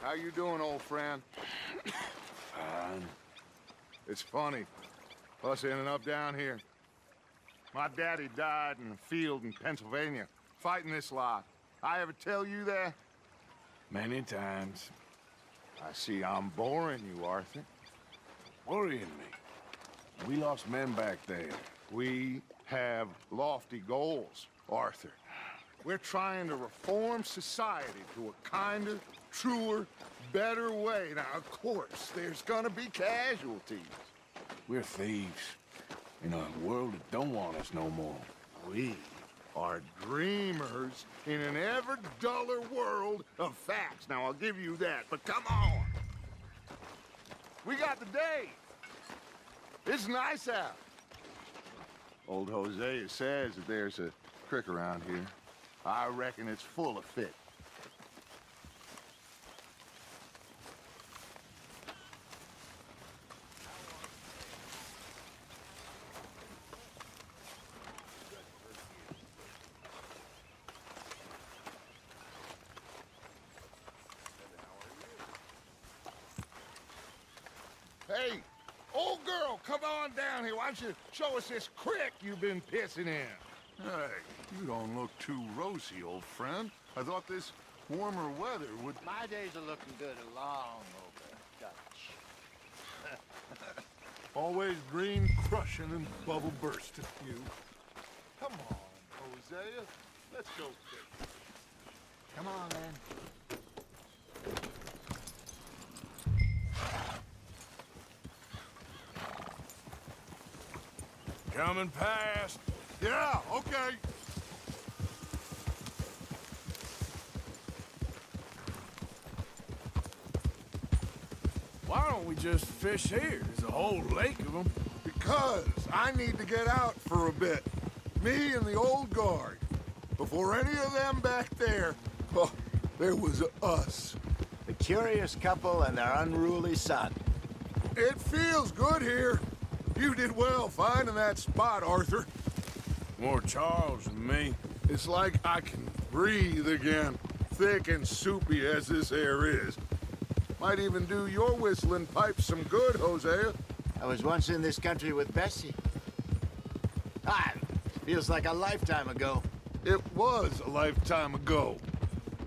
How you doing, old friend? Fine. It's funny, us ending up down here. My daddy died in a field in Pennsylvania, fighting this lot. I ever tell you that? Many times. I see I'm boring you, Arthur. Worrying me. We lost men back there. We have lofty goals, Arthur. We're trying to reform society to a kinder, truer, better way. Now, of course, there's gonna be casualties. We're thieves. In a world that don't want us no more. We are dreamers in an ever duller world of facts. Now, I'll give you that, but come on. We got the day. It's nice out. Old Hosea says that there's a creek around here. I reckon it's full of fish. Hey, old girl, come on down here. Why don't you show us this creek you've been pissing in? Hey, you don't look too rosy, old friend. I thought this warmer weather would... My days are looking good along over Dutch. Always green crushing and bubble bursting, you. Come on, Hosea. Let's go fishing. Come on, then. Coming past. Yeah, okay. Why don't we just fish here? There's a whole lake of them. Because I need to get out for a bit. Me and the old guard. Before any of them back there, oh, there was us. The curious couple and their unruly son. It feels good here. You did well finding that spot, Arthur. More Charles than me. It's like I can breathe again, thick and soupy as this air is. Might even do your whistling pipes some good, Hosea. I was once in this country with Bessie. Feels like a lifetime ago. It was a lifetime ago.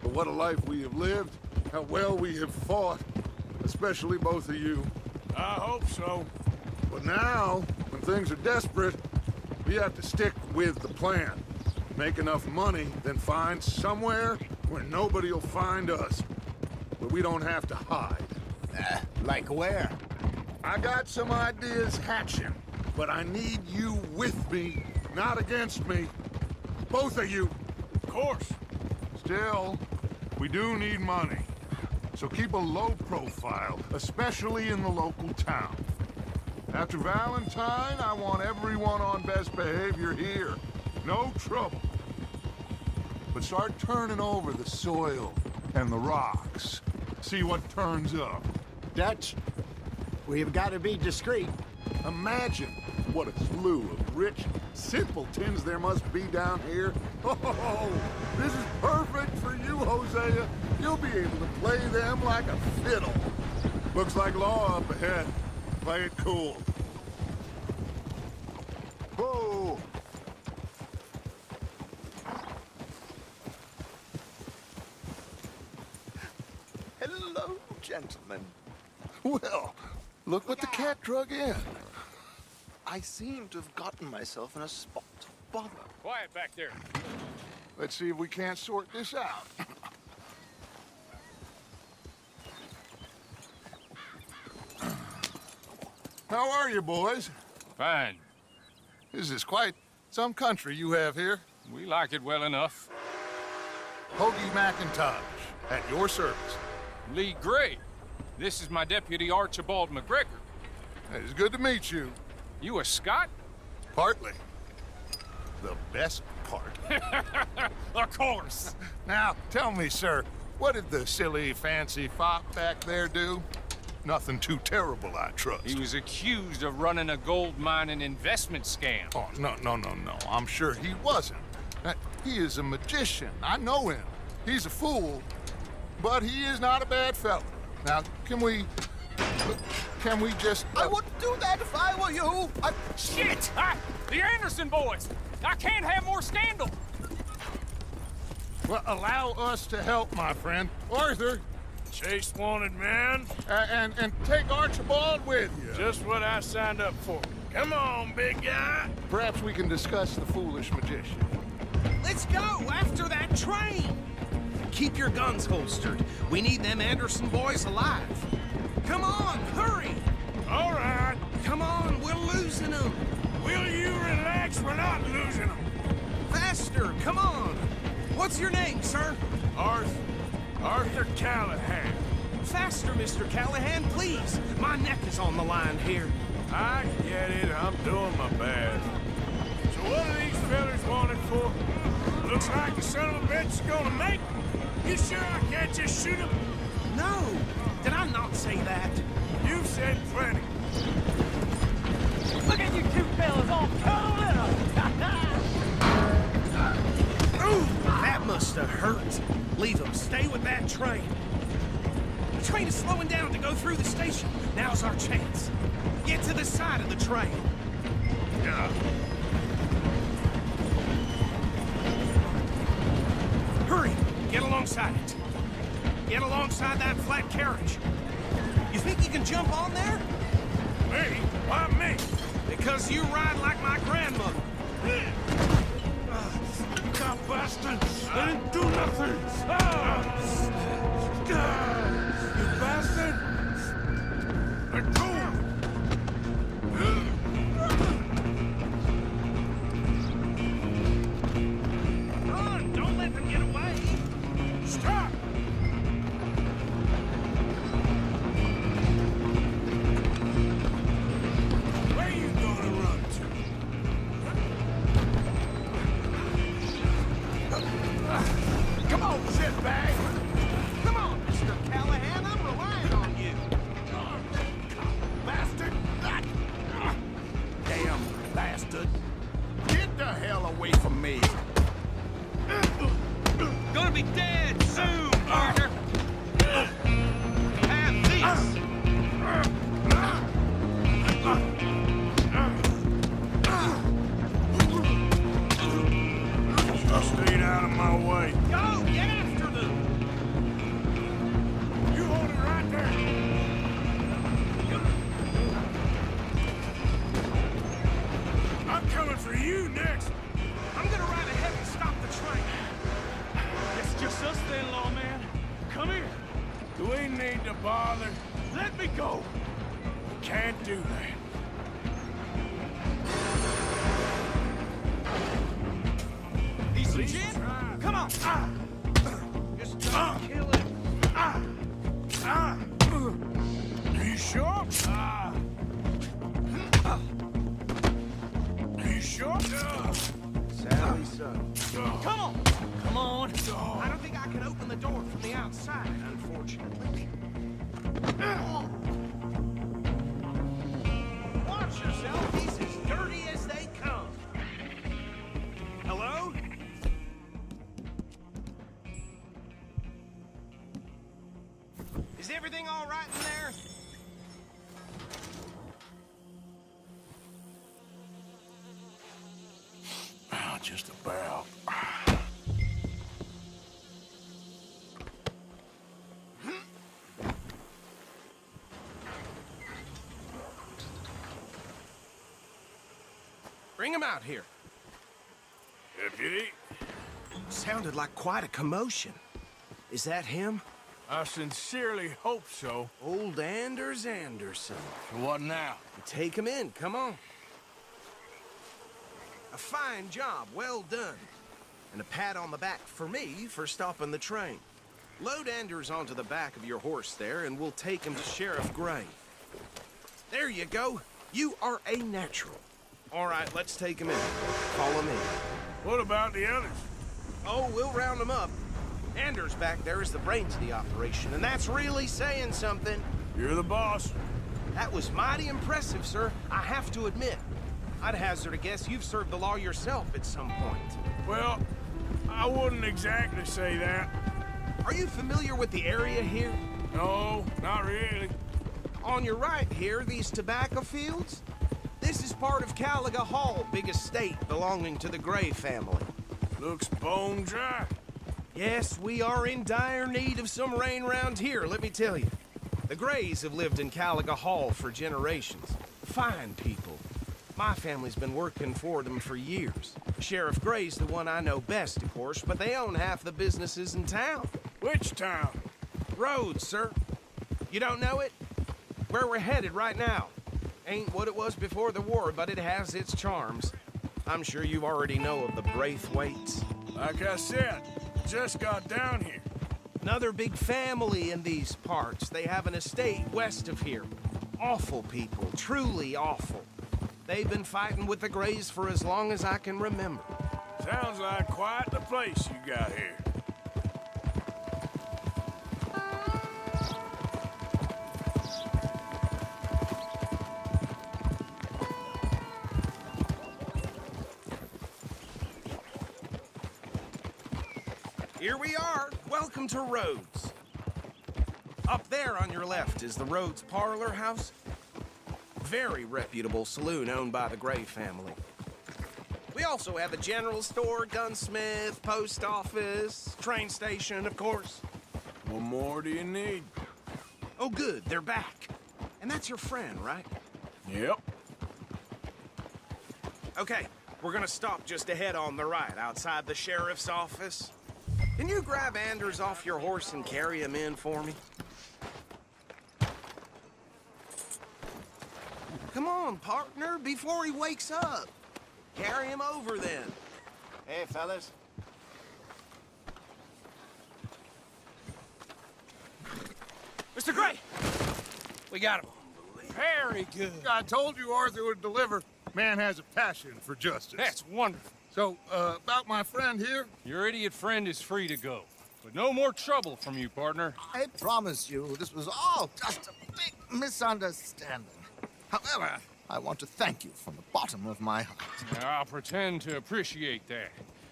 But what a life we have lived, how well we have fought, especially both of you. I hope so. But now, when things are desperate, we have to stick with the plan. Make enough money, then find somewhere where nobody will find us. Where we don't have to hide. Like where? I got some ideas hatching, but I need you with me, not against me. Both of you. Of course. Still, we do need money. So keep a low profile, especially in the local town. After Valentine, I want everyone on best behavior here. No trouble. But start turning over the soil and the rocks. See what turns up. Dutch, we've got to be discreet. Imagine what a slew of rich simpletons there must be down here. Oh, this is perfect for you, Hosea. You'll be able to play them like a fiddle. Looks like law up ahead. Play it cool. Whoa! Hello, gentlemen. Well, look what the cat drug in. I seem to have gotten myself in a spot of bother. Quiet back there. Let's see if we can't sort this out. How are you, boys? Fine. This is quite some country you have here. We like it well enough. Hoagie McIntosh, at your service. Lee Gray. This is my deputy Archibald McGregor. It's good to meet you. You a Scot? Partly. The best part. Of course. Now, tell me, sir, what did the silly, fancy fop back there do? Nothing too terrible, I trust. He was accused of running a gold mining investment scam. Oh, no. I'm sure he wasn't. He is a magician. I know him. He's a fool, but he is not a bad fellow. Now, can we just... I wouldn't do that if I were you. Shit! The Anderson boys! I can't have more scandal! Well, allow us to help, my friend. Arthur, Chase wanted man. and take Archibald with you. Just what I signed up for. Come on, big guy. Perhaps we can discuss the foolish magician. Let's go after that train! Keep your guns holstered. We need them Anderson boys alive. Come on, hurry! All right. Come on, we're losing them. Will you relax? We're not losing them. Faster, come on. What's your name, sir? Arthur Callahan. Faster, Mr. Callahan, please. My neck is on the line here. I get it. I'm doing my best. So what are these fellas wanted for? Looks like the son of a bitch is gonna make. You sure I can't just shoot him? No, did I not say that? You've said plenty. Look at you two fellas all cuddled up! Ooh, that must have hurt. Leave them. Stay with that train. The train is slowing down to go through the station. Now's our chance. Get to the side of the train. Hurry! Get alongside it. Get alongside that flat carriage. You think you can jump on there? Me? Why me? Because you ride like my grandmother. God, bastard! I didn't do nothing! You bastard! Let go! Run! Don't let them get away! Stop! Where you gonna run to? Come on, shitbag! Come on, Mr. Callahan, I'm relying on you! Bastard! Damn bastard! Get the hell away from me! Gonna be dead soon, partner! Have this! Stay out of my way. Go! Get after them! You hold it right there. I'm coming for you next. I'm gonna ride ahead and stop the train. It's just us then, lawman. Come here. Do we need to bother? Let me go. Can't do that. He's legit? Come on! Just don't kill him. Are you sure? Are you sure? Sadly so. Come on. Come on. I don't think I can open the door from the outside, unfortunately. Watch yourself. He's as dirty as they come. Hello? Is everything all right in there? Just about. Bring him out here. Deputy, Sounded like quite a commotion. Is that him? I sincerely hope so. Old Anders Anderson. So what now? Take him in, come on. A fine job, well done. And a pat on the back for me for stopping the train. Load Anders onto the back of your horse there, and we'll take him to Sheriff Gray. There you go. You are a natural. All right, let's take him in. Follow me. What about the others? Oh, we'll round them up. Anders back there is the brains of the operation, and that's really saying something. You're the boss. That was mighty impressive, sir. I have to admit. I'd hazard a guess you've served the law yourself at some point. Well, I wouldn't exactly say that. Are you familiar with the area here? No, not really. On your right here, these tobacco fields? This is part of Caliga Hall, big estate belonging to the Gray family. Looks bone dry. Yes, we are in dire need of some rain round here, let me tell you. The Grays have lived in Caliga Hall for generations. Fine people. My family's been working for them for years. Sheriff Gray's the one I know best, of course, but they own half the businesses in town. Which town? Rhodes, sir. You don't know it? Where we're headed right now. Ain't what it was before the war, but it has its charms. I'm sure you already know of the Braithwaites. Like I said, just got down here. Another big family in these parts. They have an estate west of here. Awful people, truly awful. They've been fighting with the Grays for as long as I can remember. Sounds like quite the place you got here. Here we are. Welcome to Rhodes. Up there on your left is the Rhodes Parlor House. Very reputable saloon owned by the Gray family. We also have a general store, gunsmith, post office, train station, of course. What more do you need? Oh, good, they're back. And that's your friend, right? Yep. Okay, we're gonna stop just ahead on the right, outside the sheriff's office. Can you grab Anders off your horse and carry him in for me? Come on, partner, before he wakes up. Carry him over, then. Hey, fellas. Mr. Gray! We got him. Very good. I told you Arthur would deliver. Man has a passion for justice. That's wonderful. So, about my friend here? Your idiot friend is free to go. But no more trouble from you, partner. I promise you, this was all just a big misunderstanding. However, I want to thank you from the bottom of my heart. I'll pretend to appreciate that.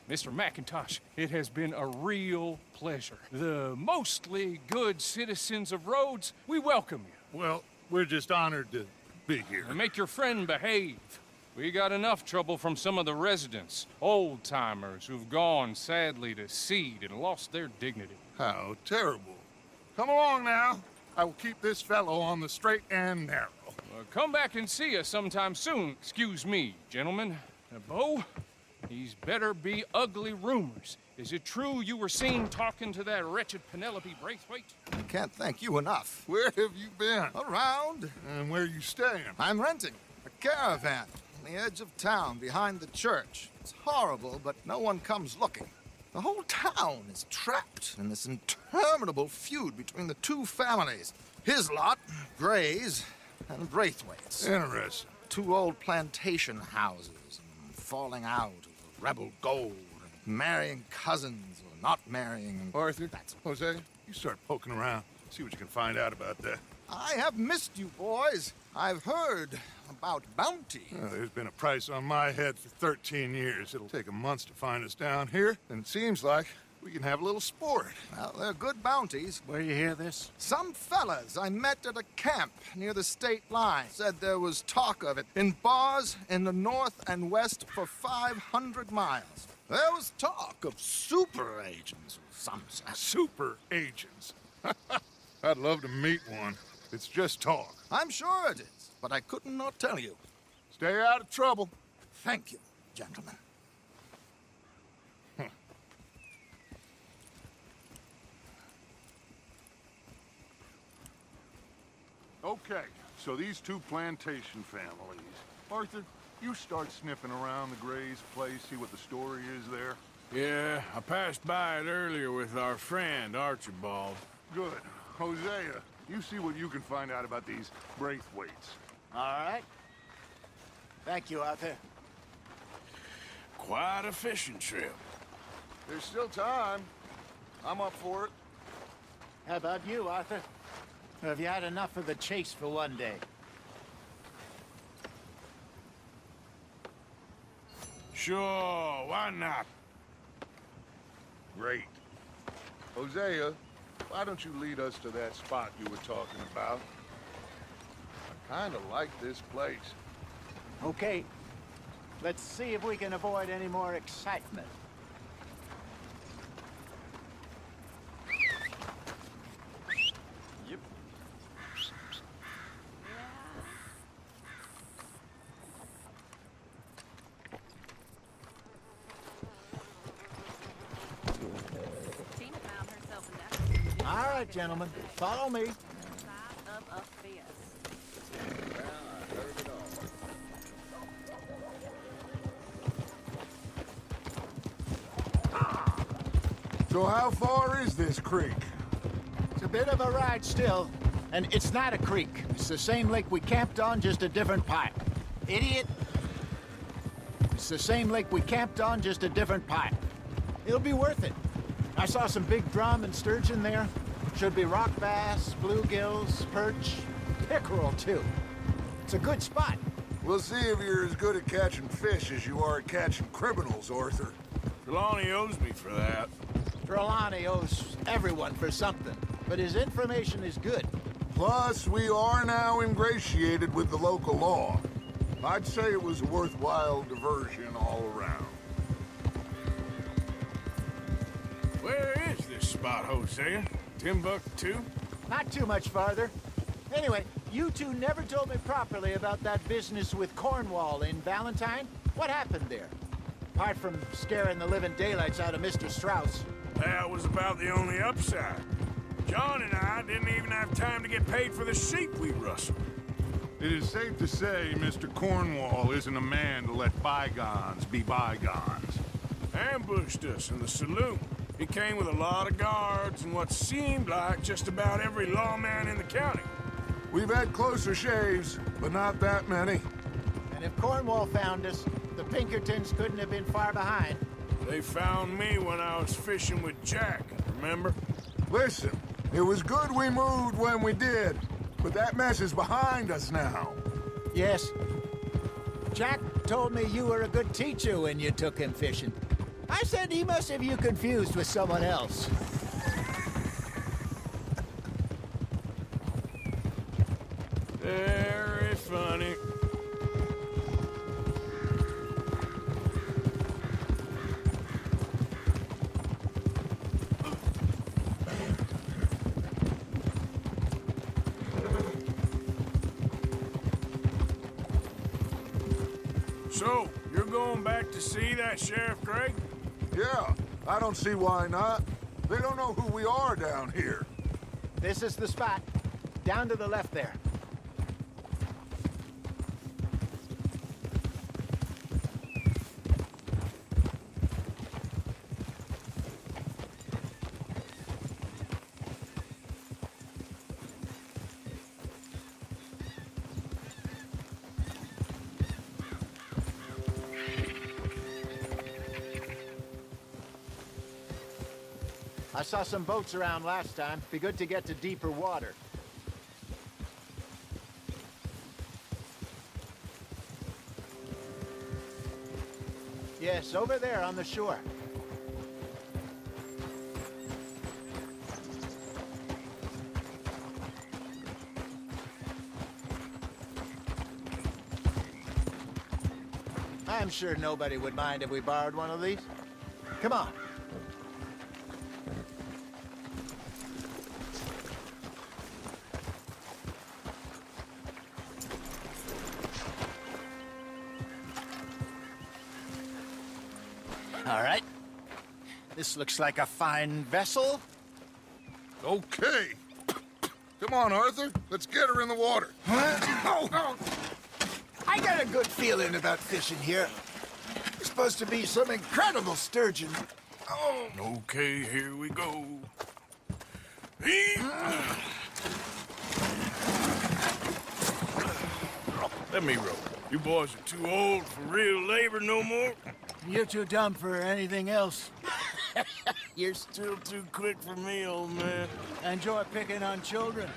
Mr. McIntosh, it has been a real pleasure. The mostly good citizens of Rhodes, we welcome you. Well, we're just honored to be here. And make your friend behave. We got enough trouble from some of the residents, old-timers who've gone, sadly, to seed and lost their dignity. How terrible. Come along now. I will keep this fellow on the straight and narrow. Come back and see us sometime soon. Excuse me, gentlemen. Bo, these better be ugly rumors. Is it true you were seen talking to that wretched Penelope Braithwaite? I can't thank you enough. Where have you been? Around. And where you staying? I'm renting a caravan on the edge of town behind the church. It's horrible, but no one comes looking. The whole town is trapped in this interminable feud between the two families. His lot, Gray's, and Braithwaite's. Interesting. Two old plantation houses, and falling out of rebel gold, and marrying cousins or not marrying. Arthur, Jose, you start poking around. See what you can find out about that. I have missed you, boys. I've heard about bounty. There's been a price on my head for 13 years. It'll take 'em months to find us down here, and it seems like we can have a little sport. Well, they're good bounties. Where you hear this? Some fellas I met at a camp near the state line said there was talk of it in bars in the north and west for 500 miles. There was talk of super agents, some said. Super agents. I'd love to meet one. It's just talk. I'm sure it is, but I couldn't not tell you. Stay out of trouble. Thank you, gentlemen. Okay, so these two plantation families. Arthur, you start sniffing around the Gray's place, see what the story is there. Yeah, I passed by it earlier with our friend, Archibald. Good. Hosea, you see what you can find out about these Braithwaites. All right. Thank you, Arthur. Quite a fishing trip. There's still time. I'm up for it. How about you, Arthur? Or have you had enough of the chase for one day? Sure, why not? Great. Hosea, why don't you lead us to that spot you were talking about? I kinda like this place. Okay. Let's see if we can avoid any more excitement. Yep. Tina found herself in that. All right, gentlemen, follow me. Side of a fist. So how far is this creek? It's a bit of a ride still, and it's not a creek. It's the same lake we camped on, just a different pipe. Idiot! It's the same lake we camped on, just a different pipe. It'll be worth it. I saw some big drum and sturgeon there. Should be rock bass, bluegills, perch, pickerel too. It's a good spot. We'll see if you're as good at catching fish as you are at catching criminals, Arthur. Trelawney owes me for that. Trelawney owes everyone for something, but his information is good. Plus, we are now ingratiated with the local law. I'd say it was a worthwhile diversion all around. Where is this spot, Hosea? Timbuktu? Not too much farther. Anyway, you two never told me properly about that business with Cornwall in Valentine. What happened there? Apart from scaring the living daylights out of Mr. Strauss. That was about the only upside. John and I didn't even have time to get paid for the sheep we rustled. It is safe to say Mr. Cornwall isn't a man to let bygones be bygones. Ambushed us in the saloon. He came with a lot of guards and what seemed like just about every lawman in the county. We've had closer shaves, but not that many. And if Cornwall found us, the Pinkertons couldn't have been far behind. They found me when I was fishing with Jack, remember? Listen, it was good we moved when we did, but that mess is behind us now. Yes. Jack told me you were a good teacher when you took him fishing. I said he must have you confused with someone else. Very funny. So, you're going back to see that Sheriff Gray? Yeah, I don't see why not. They don't know who we are down here. This is the spot. Down to the left there. I saw some boats around last time. Be good to get to deeper water. Yes, over there on the shore. I'm sure nobody would mind if we borrowed one of these. Come on. All right. This looks like a fine vessel. Okay. Come on, Arthur. Let's get her in the water. Oh, I got a good feeling about fishing here. There's supposed to be some incredible sturgeon. Oh. Okay, here we go. Let me row. You boys are too old for real labor no more. You're too dumb for anything else. You're still too quick for me, old man. Enjoy picking on children.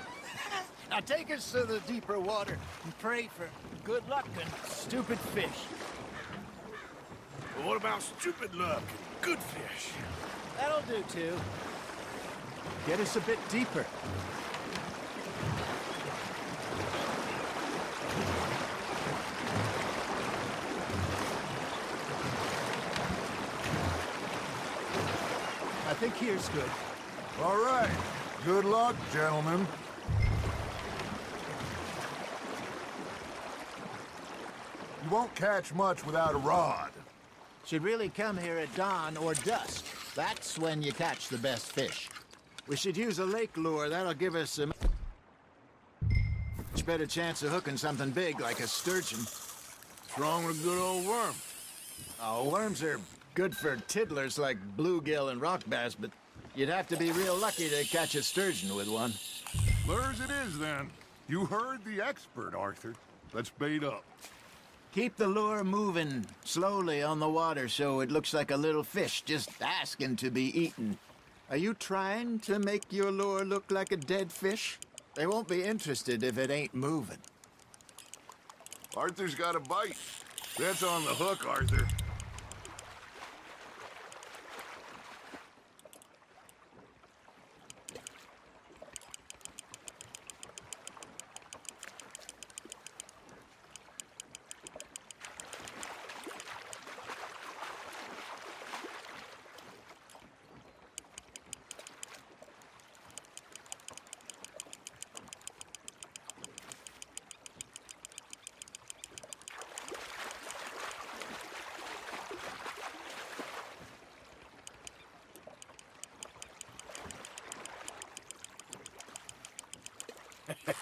Now take us to the deeper water and pray for good luck and stupid fish. But what about stupid luck and good fish? That'll do too. Get us a bit deeper. I think here's good. All right. Good luck, gentlemen. You won't catch much without a rod. Should really come here at dawn or dusk. That's when you catch the best fish. We should use a lake lure. That'll give us a much better chance of hooking something big like a sturgeon. What's wrong with a good old worm? Oh, worms are good for tiddlers like bluegill and rock bass, but you'd have to be real lucky to catch a sturgeon with one. Lures it is, then. You heard the expert, Arthur. Let's bait up. Keep the lure moving slowly on the water so it looks like a little fish just asking to be eaten. Are you trying to make your lure look like a dead fish? They won't be interested if it ain't moving. Arthur's got a bite. That's on the hook, Arthur.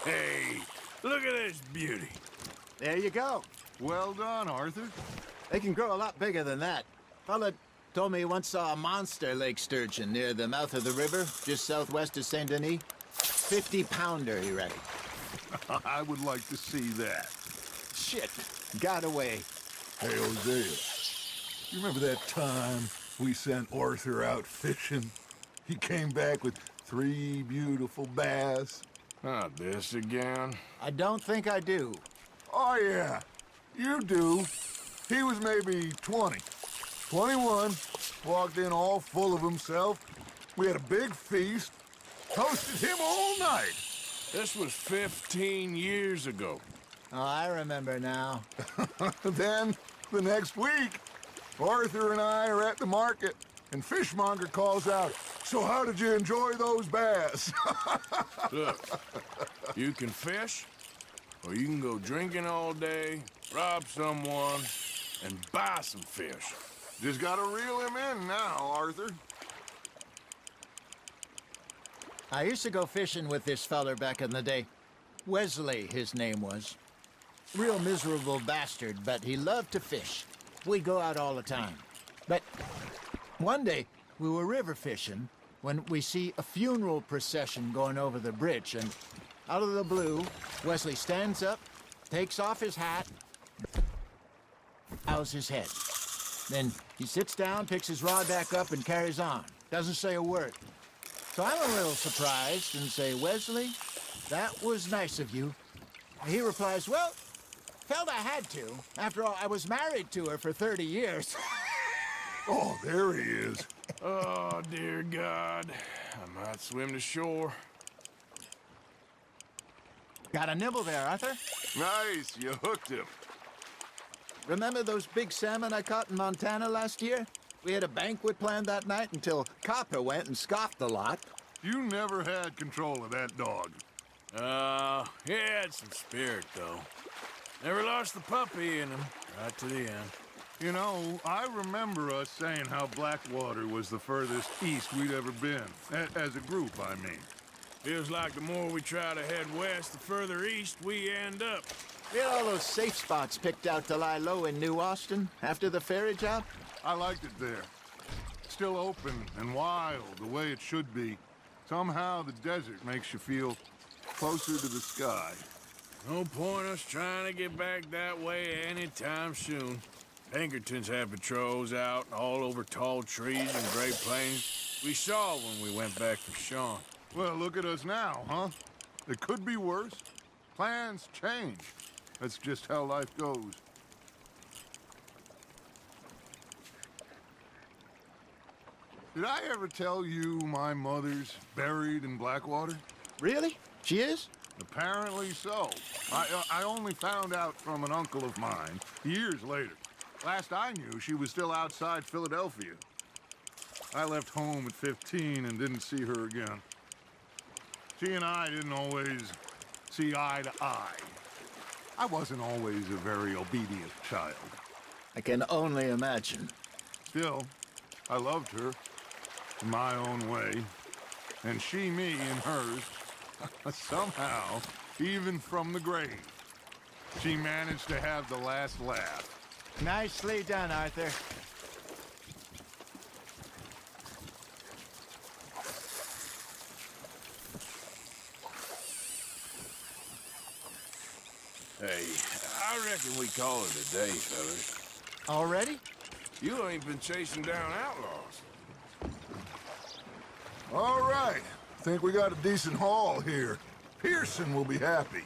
Hey, look at this beauty. There you go. Well done, Arthur. They can grow a lot bigger than that. Fella told me he once saw a monster lake sturgeon near the mouth of the river, just southwest of Saint Denis. 50-pounder, he reckoned. I would like to see that. Shit, got away. Hey, Hosea. You remember that time we sent Arthur out fishing? He came back with 3 beautiful bass. Not this again. I don't think I do. Oh, yeah. You do. He was maybe 20. 21. Walked in all full of himself. We had a big feast. Toasted him all night. This was 15 years ago. Oh, I remember now. Then, the next week, Arthur and I are at the market, and Fishmonger calls out, "So how did you enjoy those bass?" Look, you can fish, or you can go drinking all day, rob someone, and buy some fish. Just gotta reel him in now, Arthur. I used to go fishing with this feller back in the day. Wesley, his name was. Real miserable bastard, but he loved to fish. We'd go out all the time. But one day, we were river fishing when we see a funeral procession going over the bridge, and out of the blue, Wesley stands up, takes off his hat, bows his head. Then he sits down, picks his rod back up, and carries on. Doesn't say a word. So I'm a little surprised and say, "Wesley, that was nice of you." And he replies, "Well, felt I had to. After all, I was married to her for 30 years. Oh, there he is. Oh, dear God. I might swim to shore. Got a nibble there, Arthur? Nice, you hooked him. Remember those big salmon I caught in Montana last year? We had a banquet planned that night until Copper went and scoffed the lot. You never had control of that dog. He had some spirit, though. Never lost the puppy in him, right to the end. You know, I remember us saying how Blackwater was the furthest east we'd ever been. As a group, I mean. Feels like the more we try to head west, the further east we end up. We had all those safe spots picked out to lie low in New Austin after the ferry job. I liked it there. Still open and wild, the way it should be. Somehow the desert makes you feel closer to the sky. No point us trying to get back that way anytime soon. Pinkertons have patrols out all over tall trees and Great Plains. We saw when we went back for Sean. Well, look at us now, huh? It could be worse. Plans change. That's just how life goes. Did I ever tell you my mother's buried in Blackwater? Really? She is? Apparently so. I only found out from an uncle of mine years later. Last I knew, she was still outside Philadelphia. I left home at 15 and didn't see her again. She and I didn't always see eye to eye. I wasn't always a very obedient child. I can only imagine. Still, I loved her in my own way, and she me in hers. Somehow, even from the grave, she managed to have the last laugh. Nicely done, Arthur. Hey, I reckon we call it a day, fellas. Already? You ain't been chasing down outlaws. All right. Think we got a decent haul here. Pearson will be happy.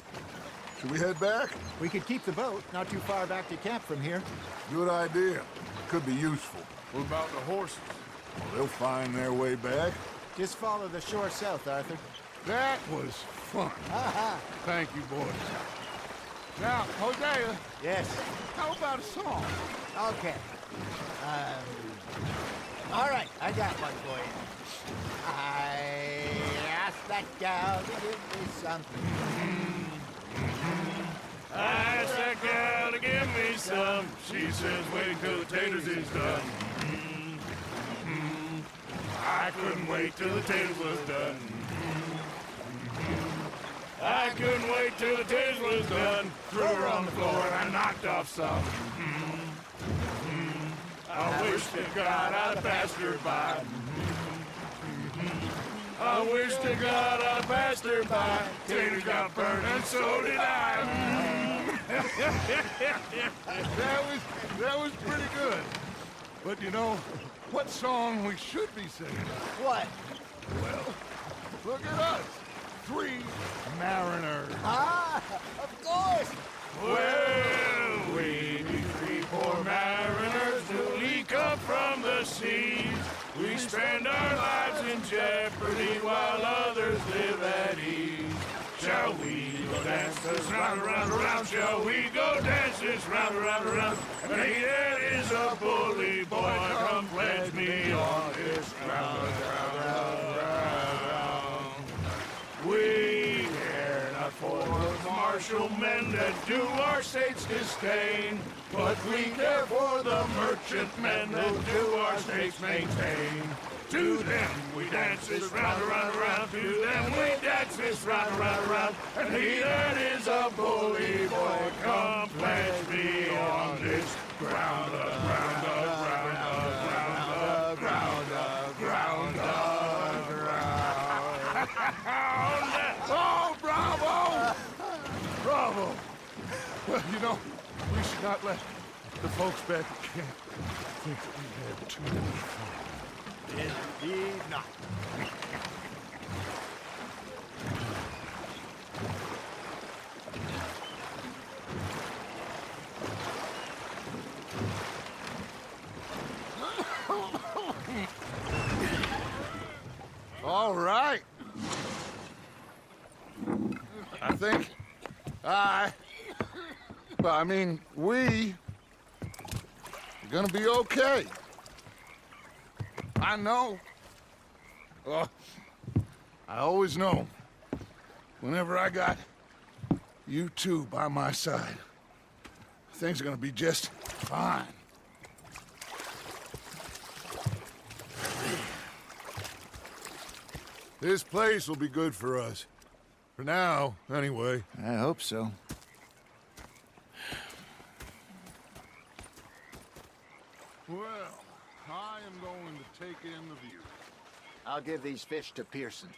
Should we head back? We could keep the boat not too far back to camp from here. Good idea. Could be useful. What about the horses? Well, they'll find their way back. Just follow the shore south, Arthur. That was fun. Aha! Thank you, boys. Now, Hosea, Yes. how about a song? Okay. All right, I got one for you. I asked that gal to give me something. I asked that gal to give me some. She says, wait till the taters is done. I couldn't wait till the taters was done. I couldn't wait till the taters was done. Threw her on the floor and I knocked off some. I wish to God I'd passed her by. I wish to God I passed her by. Taters got burned and so did I. That was pretty good. But you know, what song we should be singing? What? Well, look at us. 3 mariners. Ah, of course. Well, we be 3 poor mariners newly come from the seas. We spend our lives in jeopardy while others live at ease. Shall we go dance this round, around, around? Shall we go dance this round, around, around? And he that is a bully boy, come pledge me on this ground, round, round. We care not for the martial men that do our state's disdain, but we care for the merchant men that do our state's maintain. To them we dance this round, around, around. To them we dance this round, around, around. And he that is a bully boy, come pledge me on this ground, ground, ground, ground, ground, ground, ground. Oh, bravo! Bravo! Well, you know, we should not let the folks back at camp think that we had too much fun. Indeed not. All right. I think we are gonna be okay. I know. I always know. Whenever I got you two by my side, things are gonna be just fine. This place will be good for us. For now, anyway. I hope so. Well, I am going to take in the view. I'll give these fish to Pearson.